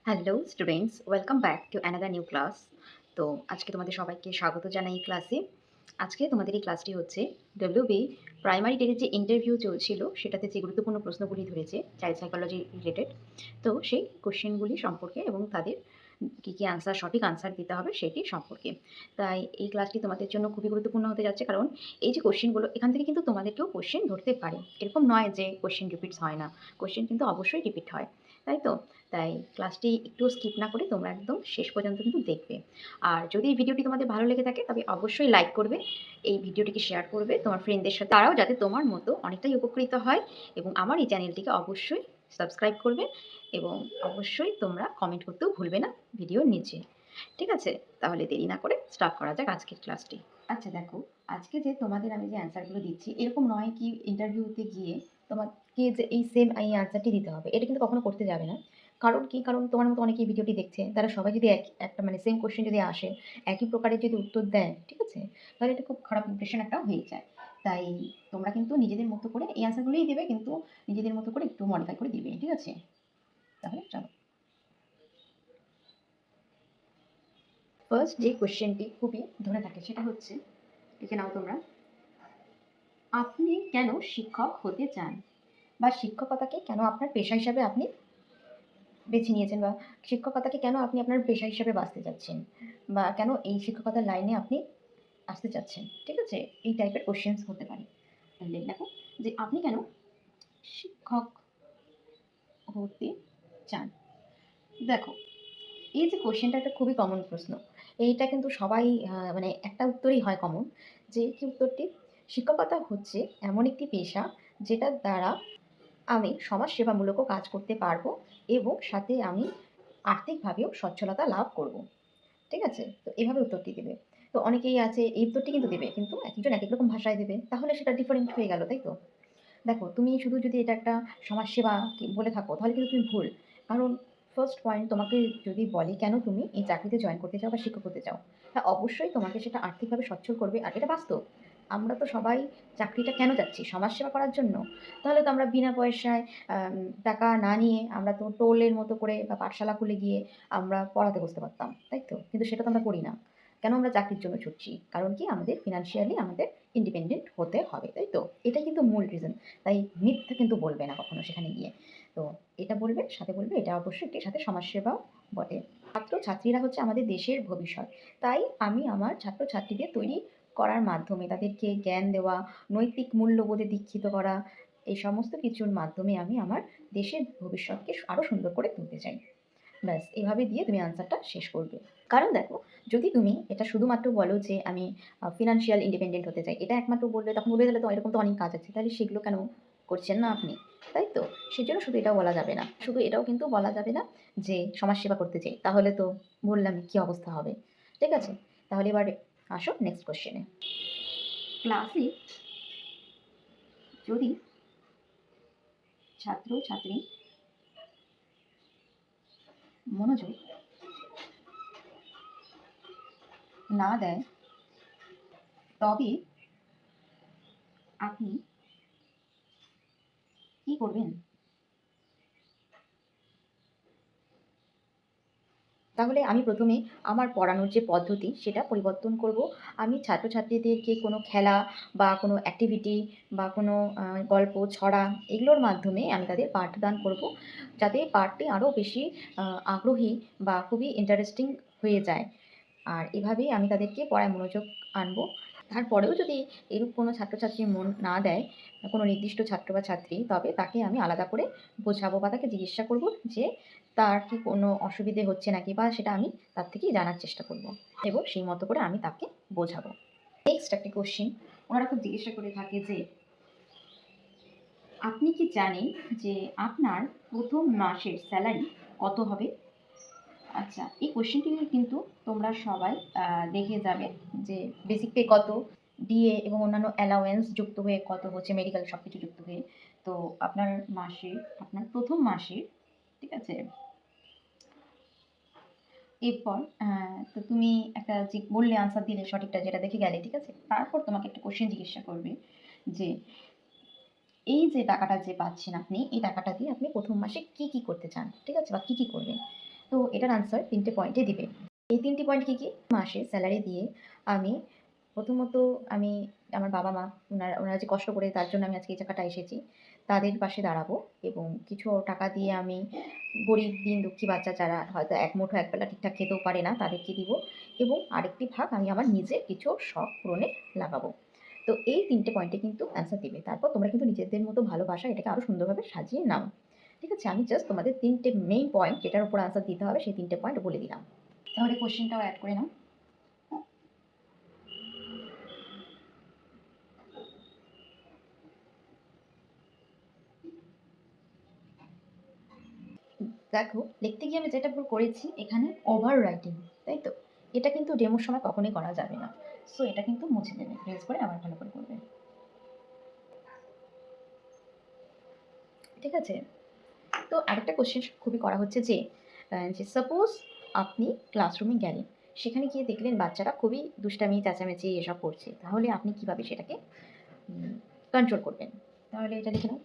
Hello students, welcome back to another new class. তো আজকে তোমাদের সবাইকে স্বাগত জানাই এই ক্লাসে। আজকে তোমাদের এই ক্লাসটি হচ্ছে ডব্লিউবি প্রাইমারি ডেটের যে ইন্টারভিউ চলছিল সেটাতে যে গুরুত্বপূর্ণ প্রশ্নগুলি ধরেছে চাইল্ড সাইকোলজি রিলেটেড। তো সেই কোশ্চেনগুলি সম্পর্কে এবং তাদের কী আনসার সঠিক আনসার দিতে হবে সেটি সম্পর্কে। তাই এই ক্লাসটি তোমাদের জন্য খুবই গুরুত্বপূর্ণ হতে যাচ্ছে, কারণ এই যে কোশ্চেনগুলো এখান থেকে কিন্তু তোমাদেরকেও কোশ্চেন ধরতে পারে। এরকম নয় যে কোশ্চেন রিপিটস হয় না, কোশ্চেন কিন্তু অবশ্যই রিপিট হয়, তাই তো? তাই ক্লাসটি একটু স্কিপ না করে তোমরা একদম শেষ পর্যন্ত কিন্তু দেখবে। আর যদি এই ভিডিওটি তোমাদের ভালো লেগে থাকে তবে অবশ্যই লাইক করবে, এই ভিডিওটিকে শেয়ার করবে তোমার ফ্রেন্ডদের সাথে, তারাও যাতে তোমার মতো অনেকটাই উপকৃত হয়। এবং আমার এই চ্যানেলটিকে অবশ্যই সাবস্ক্রাইব করবে এবং অবশ্যই তোমরা কমেন্ট করতেও ভুলবে না ভিডিওর নিচে। ঠিক আছে? তাহলে দেরি না করে স্টার্ট করা যাক আজকের ক্লাসটি। আচ্ছা দেখো, আজকে যে তোমাদের আমি যে অ্যান্সারগুলো দিচ্ছি এরকম নয় কি ইন্টারভিউতে গিয়ে তোমাকে যে এই সেম এই আনসারটি দিতে হবে, এটা কিন্তু কখনো করতে যাবে না। কারণ কি? কারণ তোমার মতো অনেকেই ভিডিওটি দেখছে, তারা সবাই যদি একটা মানে সেম কোয়েশ্চেন যদি আসে, একই প্রকারের যদি উত্তর দেয়, ঠিক আছে? তাহলে এটা খুব খারাপ ইমপ্রেশন একটা হয়ে যায়। তাই তোমরা কিন্তু নিজেদের মতো করে এই আনসারগুলোই দেবে, কিন্তু নিজেদের মতো করে একটু মডিফাই করে দিবে, ঠিক আছে? তাহলে চলো, ফার্স্ট যে কোয়েশ্চেনটি খুবই ধরে থাকে সেটা হচ্ছে, লিখে নাও তোমরা, আপনি কেন শিক্ষক হতে চান? বা শিক্ষকতাকে কেন আপনার পেশা হিসাবে আপনি বেছে নিয়েছেন, বা শিক্ষকতাকে কেন আপনি আপনার পেশা হিসাবে বাঁচতে চাচ্ছেন, বা কেন এই শিক্ষকতার লাইনে আপনি আসতে চাচ্ছেন, ঠিক আছে? এই টাইপের কোশ্চেন্স হতে পারে। তাহলে দেখো যে আপনি কেন শিক্ষক হতে চান। দেখো, এই যে কোশ্চেনটা একটা খুবই কমন প্রশ্ন। এইটা কিন্তু সবাই মানে একটা উত্তরই হয় কমন, যে কি উত্তরটি? শিক্ষকতা হচ্ছে এমন একটি পেশা যেটার দ্বারা আমি সমাজসেবামূলকও কাজ করতে পারবো এবং সাথে আমি আর্থিকভাবেও সচ্ছলতা লাভ করব। ঠিক আছে? তো এভাবে উত্তরটি দেবে। তো অনেকেই আছে এই উত্তরটি কিন্তু দেবে, কিন্তু একেকজন একেক রকম ভাষায় দেবে। তাহলে সেটা ডিফারেন্ট হয়ে গেল, তাই তো? দেখো, তুমি শুধু যদি এটা একটা সমাজসেবা বলে থাকো তাহলে কিন্তু তুমি ভুল। কারণ ফার্স্ট পয়েন্ট, তোমাকে যদি বলে কেন তুমি এই চাকরিতে জয়েন করতে চাও বা শিক্ষক হতে চাও, হ্যাঁ অবশ্যই তোমাকে সেটা আর্থিকভাবে সচ্ছল করবে, আর এটা বাস্তব। আমরা তো সবাই চাকরিটা কেন যাচ্ছি? সমাজসেবা করার জন্য। তাহলে তো আমরা বিনা পয়সায় আম টাকা না নিয়ে আমরা তো টোলের মতো করে বা পাঠশালা খুলে গিয়ে আমরা পড়াতে বসতে পারতাম, তাই তো? কিন্তু সেটা তো আমরা করি না। কেন আমরা চাকরির জন্য ছুটছি? কারণ কি? আমাদের ফিন্যান্সিয়ালি আমাদের ইন্ডিপেন্ডেন্ট হতে হবে, তাই তো? এটাই কিন্তু মূল রিজন। তাই মিথ্যা কিন্তু বলবে না কখনো সেখানে গিয়ে। তো এটা বলবে, সাথে বলবে এটা অবশ্যই একটি সাথে সমাজসেবাও বটে। ছাত্রছাত্রীরা হচ্ছে আমাদের দেশের ভবিষ্যৎ। তাই আমি আমার ছাত্রছাত্রীদের তৈরি করার মাধ্যমে তাদেরকে জ্ঞান দেওয়া, নৈতিক মূল্যবোধে দীক্ষিত করা, এই সমস্ত কিছুর মাধ্যমে আমি আমার দেশের ভবিষ্যৎকে আরও সুন্দর করে তুলতে চাই। ব্যাস এভাবে দিয়ে তুমি আনসারটা শেষ করবে। কারণ দেখো, যদি তুমি এটা শুধুমাত্র বলো যে আমি ফিনান্সিয়াল ইন্ডিপেন্ডেন্ট হতে চাই, এটা একমাত্র বললে তখন বলবে তাহলে তো এরকম তো অনেক কাজ আছে। তাহলে সেগুলো কেন করছেন না আপনি? তাই তো? সেজন্য শুধু এটাও বলা যাবে না। শুধু এটাও কিন্তু বলা যাবে না যে সমাজসেবা করতে চাই। তাহলে তো বললামই কি অবস্থা হবে। ঠিক আছে? তাহলে এবার আসো নেক্সট কোয়েশ্চেনে। ক্লাসে যদি ছাত্র-ছাত্রী মনোযোগ না দেয় তবে আপনি কি করবেন? তাহলে আমি প্রথমে আমার পড়ানোর যে পদ্ধতি সেটা পরিবর্তন করব। আমি ছাত্রছাত্রীদেরকে কোনো খেলা বা কোনো অ্যাক্টিভিটি বা কোনো গল্প, ছড়া এগুলোর মাধ্যমে আমি তাদের পাঠদান করব। যাতে পাঠটি আরও বেশি আ আগ্রহী বা খুবই ইন্টারেস্টিং হয়ে যায়। আর এভাবেই আমি তাদেরকে পড়ায় মনোযোগ আনবো। তারপরেও যদি এরূপ কোনো ছাত্রছাত্রী মন না দেয়, কোনো নির্দিষ্ট ছাত্র বা ছাত্রী, তবে তাকে আমি আলাদা করে বোঝাবো বা তাকে জিজ্ঞাসা করব যে তার কি কোনো অসুবিধে হচ্ছে নাকি, বা সেটা আমি তার থেকেই জানার চেষ্টা করব এবং সেই মতো করে আমি তাকে বোঝাবো। নেক্সট একটা কোশ্চেন ওনারা খুব জিজ্ঞাসা করে থাকে যে, আপনি কি জানেন যে আপনার প্রথম মাসের স্যালারি কত হবে? আচ্ছা, এই কোশ্চেনটি কিন্তু তোমরা সবাই দেখে যাবে যে বেসিক পে কত, ডিএ এবং অন্যান্য অ্যালাওয়েন্স যুক্ত হয়ে কত হচ্ছে, মেডিকেল সব কিছু যুক্ত হয়ে। তো আপনার মাসে, আপনার প্রথম মাসের, ঠিক আছে? এরপর তো তুমি একটা যে বললে আনসার দিলে সঠিকটা যেটা দেখে গেলে, ঠিক আছে? তারপর তোমাকে একটা কোশ্চেন জিজ্ঞাসা করবে যে এই যে টাকাটা যে পাচ্ছেন আপনি, এই টাকাটা দিয়ে আপনি প্রথম মাসে কি করতে চান? ঠিক আছে? বা কি করবেন? তো এটার আনসার 3টে পয়েন্টে দিবে। এই 3টি পয়েন্ট কী, কী? মাসে স্যালারি দিয়ে আমি প্রথমত আমি আমার বাবা-মা ওনারা যে কষ্ট করে তার জন্য আমি আজকে এই জায়গাটায় এসেছি, তাদের পাশে দাঁড়াবো এবং কিছু টাকা দিয়ে আমি গরিব দিন দুঃখী বাচ্চা যারা হয়তো এক মুঠো একবেলা ঠিকঠাক খেতেও পারে না তাদেরকে দিব এবং আরেকটি ভাগ আমি আমার নিজের কিছু শখ পূরণে লাগাবো। তো এই 3টে পয়েন্টে কিন্তু অ্যান্সার দিবে। তারপর তোমরা কিন্তু নিজেদের মতো ভালোবাসা এটাকে আরও সুন্দরভাবে সাজিয়ে নাও। ঠিক আছে? আমি জাস্ট তোমাদের 3টে মেইন পয়েন্ট যেটার উপর অ্যান্সার দিতে হবে সেই 3টে পয়েন্ট বলে দিলাম। তাহলে কোশ্চেনটাও অ্যাড করে নাও। দেখো, লিখতে গিয়ে আমি যেটা ভুল করেছি এখানে ওভার রাইটিং, তাই তো? এটা কিন্তু ডেমোর সময় কখনোই করা যাবে না। সো এটা কিন্তু মুছে দেবে, প্রেস করে আবার ভালো করে করবে। ঠিক আছে? তো আরেকটা কোশ্চেন খুবই করা হচ্ছে যে সাপোজ আপনি ক্লাসরুমে গেলেন, সেখানে গিয়ে দেখলেন বাচ্চারা খুবই দুষ্টামি চেঁচামেচি এসব করছে, তাহলে আপনি কিভাবে সেটাকে কন্ট্রোল করবেন? তাহলে এটা লিখে নাও।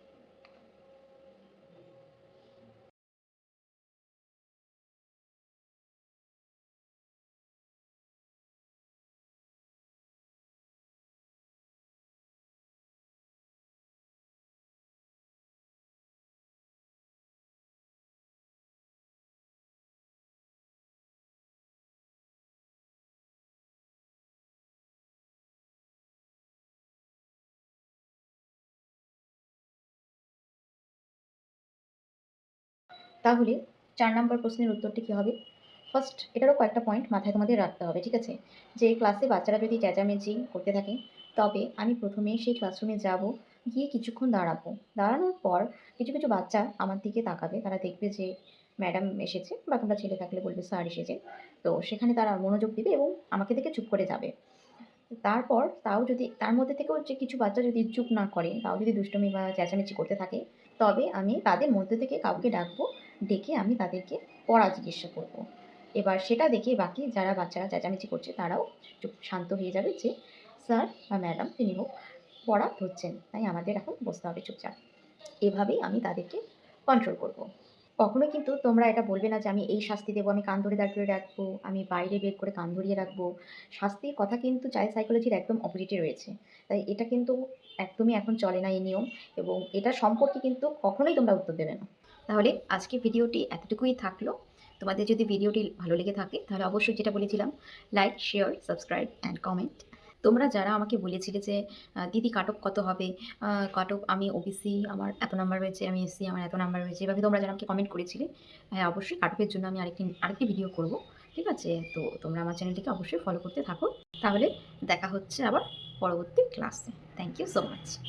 তাহলে 4 নাম্বার প্রশ্নের উত্তরটি কী হবে? ফার্স্ট এটারও কয়েকটা পয়েন্ট মাথায় তোমাদের রাখতে হবে, ঠিক আছে? যে ক্লাসে বাচ্চারা যদি চেঁচামেচি করতে থাকে, তবে আমি ১ম এ সেই ক্লাসরুমে যাব, গিয়ে কিছুক্ষণ দাঁড়াবো। দাঁড়ানোর পর কিছু, কিছু বাচ্চা আমার দিকে তাকাবে। তারা দেখবে যে ম্যাডাম এসেছে বা তোমরা ছেলে থাকলে বলবে স্যার এসেছে। তো সেখানে তারা মনোযোগ দিবে এবং আমাকে দেখে চুপ করে যাবে। তারপর তাও যদি তার মধ্যে থেকেও যে কিছু বাচ্চা যদি চুপ না করে, তাও যদি দুষ্টুমি বা চেঁচামেচি করতে থাকে, তবে আমি তাদের মধ্যে থেকে কাউকে ডাকবো, ডেকে আমি তাদেরকে পড়া জিজ্ঞাসা করব। এবার সেটা দেখে বাকি যারা বাচ্চারা চেঁচামেচি করছে তারাও চুপ শান্ত হয়ে যাবে যে স্যার বা ম্যাডাম তিনি হোক পড়া ধরছেন, তাই আমাদের এখন বসতে হবে চুপচাপ। এভাবেই আমি তাদেরকে কন্ট্রোল করব। কখনোই কিন্তু তোমরা এটা বলবে না যে আমি এই শাস্তি দেবো, আমি কান ধরে দাঁড় করে রাখবো, আমি বাইরে বের করে কান ধরিয়ে রাখবো। শাস্তির কথা কিন্তু চাইল্ড সাইকোলজির একদম অপোজিটে রয়েছে। তাই এটা কিন্তু একদমই এখন চলে না এই নিয়ম এবং এটা সম্পর্কে কিন্তু কখনোই তোমরা উত্তর দেবে না। তাহলে আজকে ভিডিওটি এতটুকুই থাকলো। তোমাদের যদি ভিডিওটি ভালো লেগে থাকে তাহলে অবশ্যই যেটা বলেছিলাম like, share, subscribe and comment. তোমরা যারা আমাকে বলেছিলে যে দিদি কাট অফ কত হবে? কাট অফ আমি ওবিসি আমার এত নাম্বার হয়েছে, আমি এসসি আমার এত নাম্বার হয়েছে। এভাবে তোমরা যারা আমাকে কমেন্ট করেছিলে, হ্যাঁ অবশ্যই কাট অফের জন্য আমি আরেকটি ভিডিও করব। ঠিক আছে? তো তোমরা আমার চ্যানেলটিকে অবশ্যই ফলো করতে থাকো। তাহলে দেখা হচ্ছে আবার পরবর্তী ক্লাসে। Thank you so much.